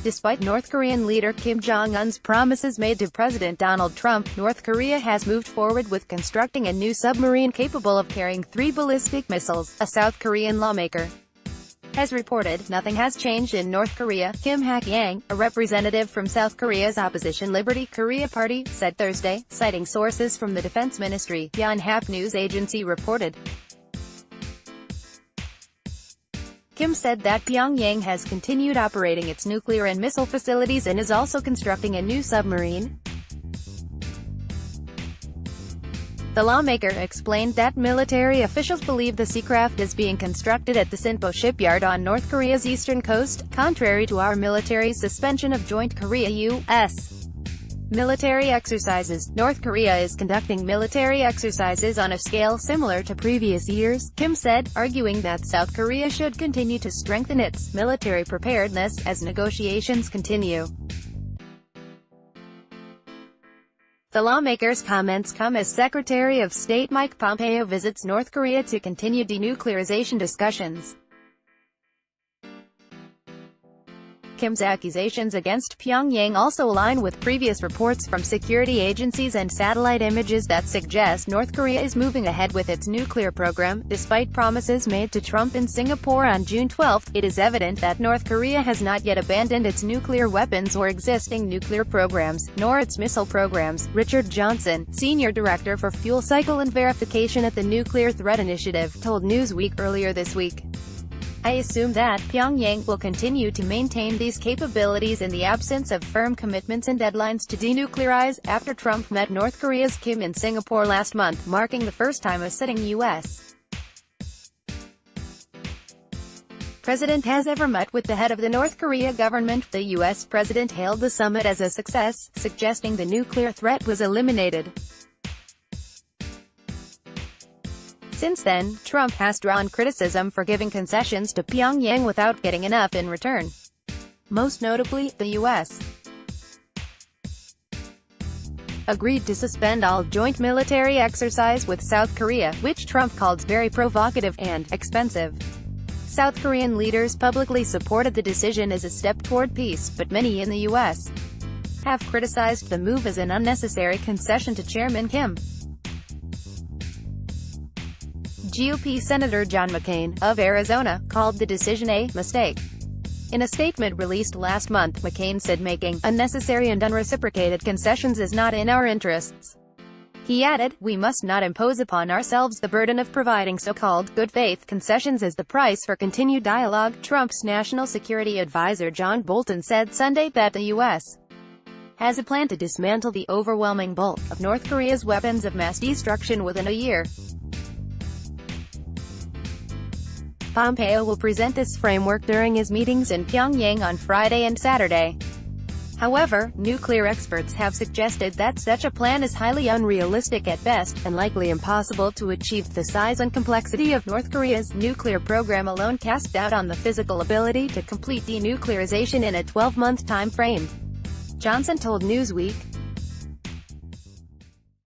Despite North Korean leader Kim Jong-un's promises made to President Donald Trump, North Korea has moved forward with constructing a new submarine capable of carrying 3 ballistic missiles, a South Korean lawmaker has reported. Nothing has changed in North Korea, Kim Hak-yang, a representative from South Korea's opposition Liberty Korea Party, said Thursday, citing sources from the Defense Ministry, Yonhap news agency reported. Kim said that Pyongyang has continued operating its nuclear and missile facilities and is also constructing a new submarine. The lawmaker explained that military officials believe the seacraft is being constructed at the Sinpo shipyard on North Korea's eastern coast, contrary to our military's suspension of joint Korea-U.S. military exercises. North Korea is conducting military exercises on a scale similar to previous years, Kim said, arguing that South Korea should continue to strengthen its military preparedness as negotiations continue. The lawmaker's comments come as Secretary of State Mike Pompeo visits North Korea to continue denuclearization discussions. Kim's accusations against Pyongyang also align with previous reports from security agencies and satellite images that suggest North Korea is moving ahead with its nuclear program. Despite promises made to Trump in Singapore on June 12, it is evident that North Korea has not yet abandoned its nuclear weapons or existing nuclear programs, nor its missile programs. Richard Johnson, Senior Director for Fuel Cycle and Verification at the Nuclear Threat Initiative, told Newsweek earlier this week, "I assume that Pyongyang will continue to maintain these capabilities in the absence of firm commitments and deadlines to denuclearize." After Trump met North Korea's Kim in Singapore last month, marking the first time a sitting U.S. president has ever met with the head of the North Korea government, the U.S. president hailed the summit as a success, suggesting the nuclear threat was eliminated. Since then, Trump has drawn criticism for giving concessions to Pyongyang without getting enough in return. Most notably, the U.S. agreed to suspend all joint military exercise with South Korea, which Trump called very provocative and expensive. South Korean leaders publicly supported the decision as a step toward peace, but many in the U.S. have criticized the move as an unnecessary concession to Chairman Kim. GOP Senator John McCain, of Arizona, called the decision a mistake. In a statement released last month, McCain said making unnecessary and unreciprocated concessions is not in our interests. He added, "We must not impose upon ourselves the burden of providing so-called good-faith concessions as the price for continued dialogue." Trump's national security advisor John Bolton said Sunday that the U.S. has a plan to dismantle the overwhelming bulk of North Korea's weapons of mass destruction within a year. Pompeo will present this framework during his meetings in Pyongyang on Friday and Saturday. However, nuclear experts have suggested that such a plan is highly unrealistic at best, and likely impossible to achieve. The size and complexity of North Korea's nuclear program alone cast doubt on the physical ability to complete denuclearization in a 12-month time frame, Johnson told Newsweek.